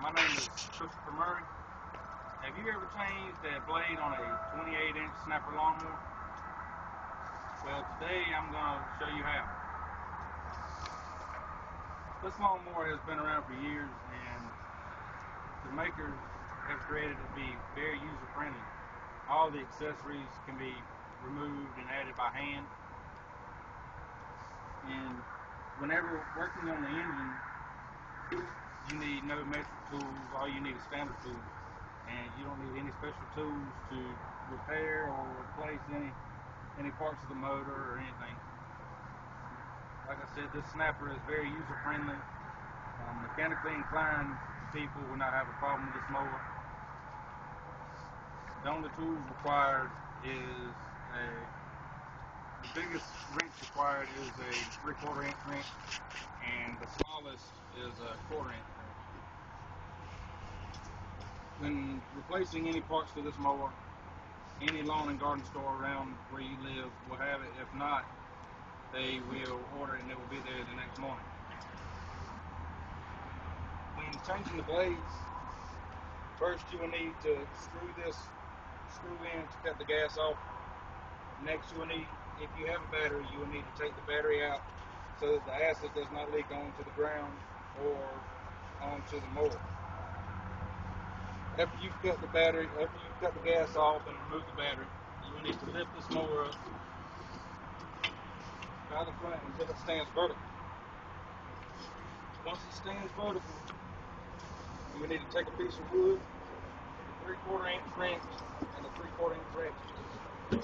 My name is Christopher Murray. Have you ever changed a blade on a 28-inch snapper lawnmower? Well, today I'm going to show you how. This lawnmower has been around for years, and the makers have created it to be very user-friendly. All the accessories can be removed and added by hand. And whenever working on the engine, you need no metric tools. All you need is standard tools, and you don't need any special tools to repair or replace any parts of the motor or anything. Like I said, this snapper is very user friendly. Mechanically inclined people will not have a problem with this mower. The only tools required is the biggest wrench required is a 3/4 inch wrench, and the smallest is a 1/4 inch wrench. When replacing any parts to this mower, any lawn and garden store around where you live will have it. If not, they will order it and it will be there the next morning. When changing the blades, first you will need to screw in to cut the gas off. Next you will need, if you have a battery, you will need to take the battery out so that the acid does not leak onto the ground or onto the mower. After you've cut the gas off and remove the battery, you will need to lift this mower up by the front until it stands vertical. Once it stands vertical, you will need to take a piece of wood, the 3/4 inch wrench, and the 3/4 inch ratchet. You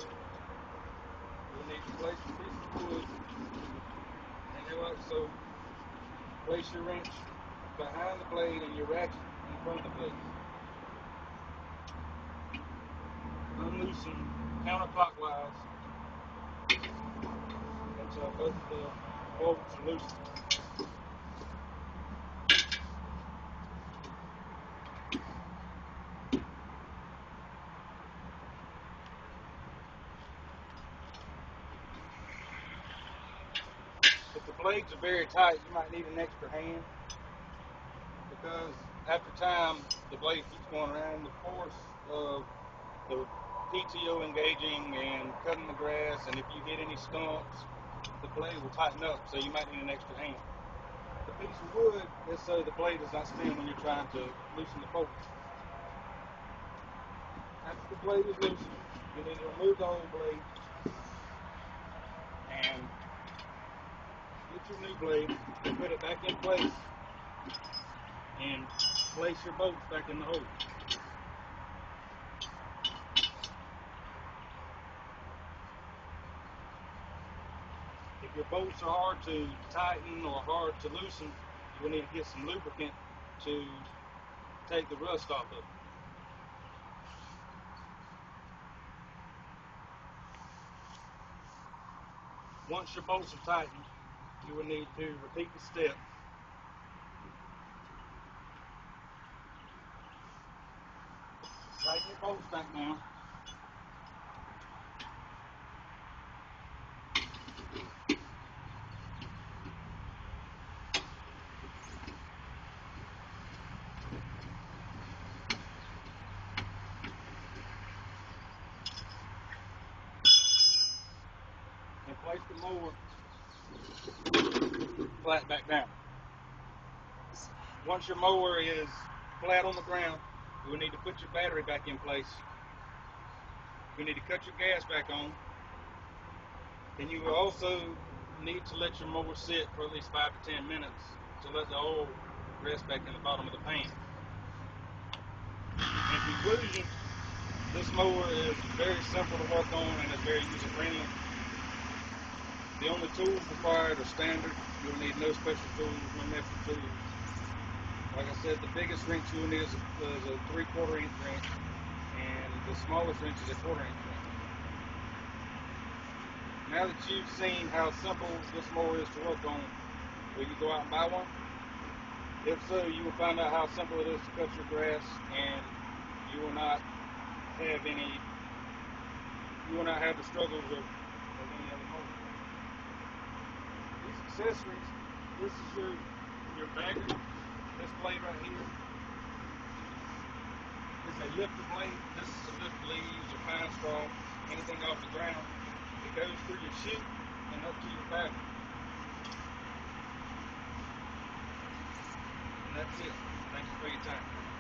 will need to place the piece of wood, and you will also place your wrench behind the blade and your ratchet in front of the blade. Unloosen counterclockwise until both the bolts are loosened. If the blades are very tight, you might need an extra hand, because after time the blade keeps going around. The force of the PTO engaging and cutting the grass, and if you hit any stumps, the blade will tighten up, so you might need an extra hand. The piece of wood is so the blade does not spin when you're trying to loosen the bolts. After the blade is loosened, you need to remove the old blade and get your new blade and put it back in place and place your bolts back in the hole. If your bolts are hard to tighten or hard to loosen, you will need to get some lubricant to take the rust off of it. Once your bolts are tightened, you will need to repeat the step. Tighten your bolts back down. And place the mower flat back down. Once your mower is flat on the ground, you will need to put your battery back in place. You need to cut your gas back on. And you will also need to let your mower sit for at least 5 to 10 minutes to let the oil rest back in the bottom of the pan. In conclusion, this mower is very simple to work on and is very user friendly. The only tools required are standard. You will need no special tools, no metric tools. Like I said, the biggest wrench you will need is a 3/4 inch wrench, and the smallest wrench is a 1/4 inch wrench. Now that you've seen how simple this mower is to work on, will you go out and buy one? If so, you will find out how simple it is to cut your grass, and you will not have any You will not have the struggles of any other motor. These accessories, this is your bagger. This blade right here is a lifter blade. This is to lift leaves or pine straw, anything off the ground. It goes through your chute and up to your bagger. And that's it. Thank you for your time.